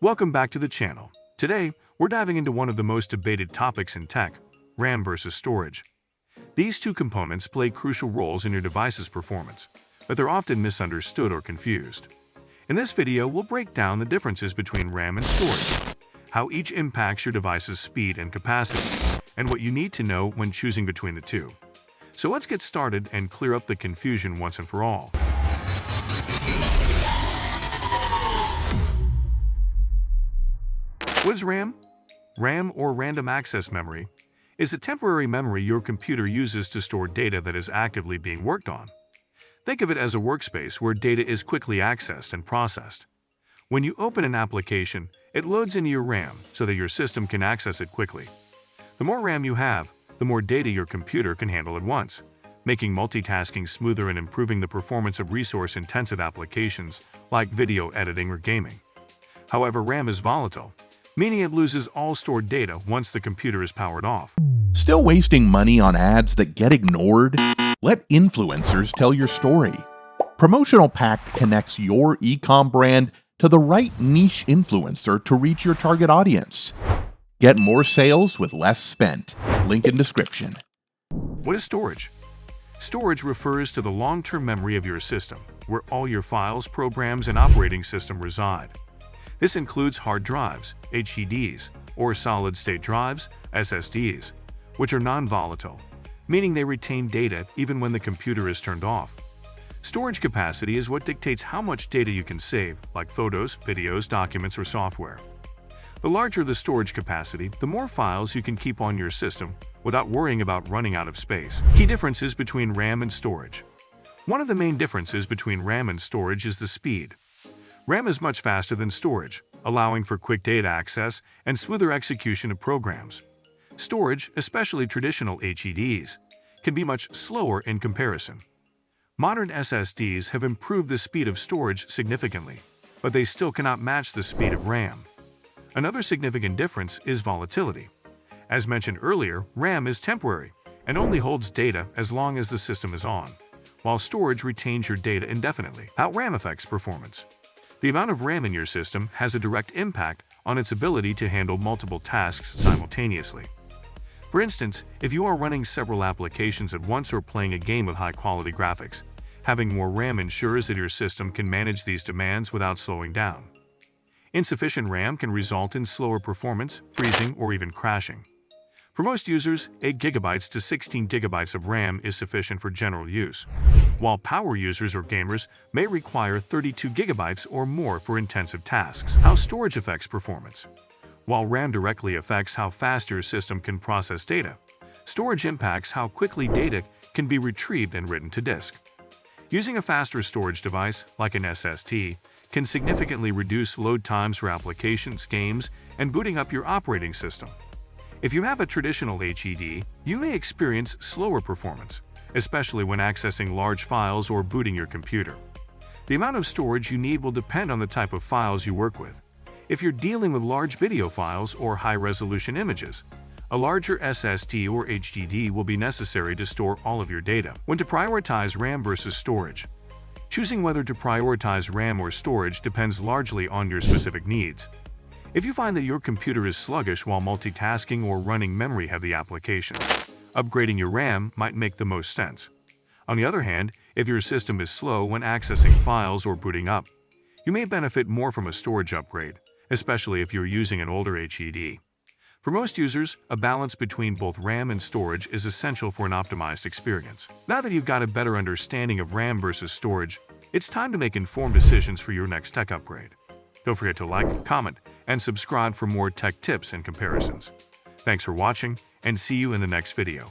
Welcome back to the channel. Today, we're diving into one of the most debated topics in tech, RAM versus storage. These two components play crucial roles in your device's performance, but they're often misunderstood or confused. In this video, we'll break down the differences between RAM and storage, how each impacts your device's speed and capacity, and what you need to know when choosing between the two. So let's get started and clear up the confusion once and for all. What is RAM? RAM, or random access memory, is a temporary memory your computer uses to store data that is actively being worked on. Think of it as a workspace where data is quickly accessed and processed. When you open an application, it loads into your RAM so that your system can access it quickly. The more RAM you have, the more data your computer can handle at once, making multitasking smoother and improving the performance of resource-intensive applications like video editing or gaming. However, RAM is volatile, meaning it loses all stored data once the computer is powered off. Still wasting money on ads that get ignored? Let influencers tell your story. Promotional Pact connects your e-com brand to the right niche influencer to reach your target audience. Get more sales with less spent. Link in description. What is storage? Storage refers to the long-term memory of your system, where all your files, programs, and operating system reside. This includes hard drives, HDDs, or solid-state drives, SSDs, which are non-volatile, meaning they retain data even when the computer is turned off. Storage capacity is what dictates how much data you can save, like photos, videos, documents, or software. The larger the storage capacity, the more files you can keep on your system without worrying about running out of space. Key differences between RAM and storage. One of the main differences between RAM and storage is the speed. RAM is much faster than storage, allowing for quick data access and smoother execution of programs. Storage, especially traditional HDDs, can be much slower in comparison. Modern SSDs have improved the speed of storage significantly, but they still cannot match the speed of RAM. Another significant difference is volatility. As mentioned earlier, RAM is temporary and only holds data as long as the system is on, while storage retains your data indefinitely. How RAM affects performance. The amount of RAM in your system has a direct impact on its ability to handle multiple tasks simultaneously. For instance, if you are running several applications at once or playing a game with high-quality graphics, having more RAM ensures that your system can manage these demands without slowing down. Insufficient RAM can result in slower performance, freezing, or even crashing. For most users, 8 GB to 16 GB of RAM is sufficient for general use, while power users or gamers may require 32 GB or more for intensive tasks. How storage affects performance. While RAM directly affects how fast your system can process data, storage impacts how quickly data can be retrieved and written to disk. Using a faster storage device, like an SSD, can significantly reduce load times for applications, games, and booting up your operating system. If you have a traditional HDD, you may experience slower performance, especially when accessing large files or booting your computer. The amount of storage you need will depend on the type of files you work with. If you're dealing with large video files or high-resolution images, a larger SSD or HDD will be necessary to store all of your data. When to prioritize RAM versus storage. Choosing whether to prioritize RAM or storage depends largely on your specific needs. If you find that your computer is sluggish while multitasking or running memory-heavy applications, upgrading your RAM might make the most sense. On the other hand, if your system is slow when accessing files or booting up, you may benefit more from a storage upgrade, especially if you're using an older HDD. For most users, a balance between both RAM and storage is essential for an optimized experience. Now that you've got a better understanding of RAM versus storage, it's time to make informed decisions for your next tech upgrade. Don't forget to like, comment, and subscribe for more tech tips and comparisons. Thanks for watching, and see you in the next video.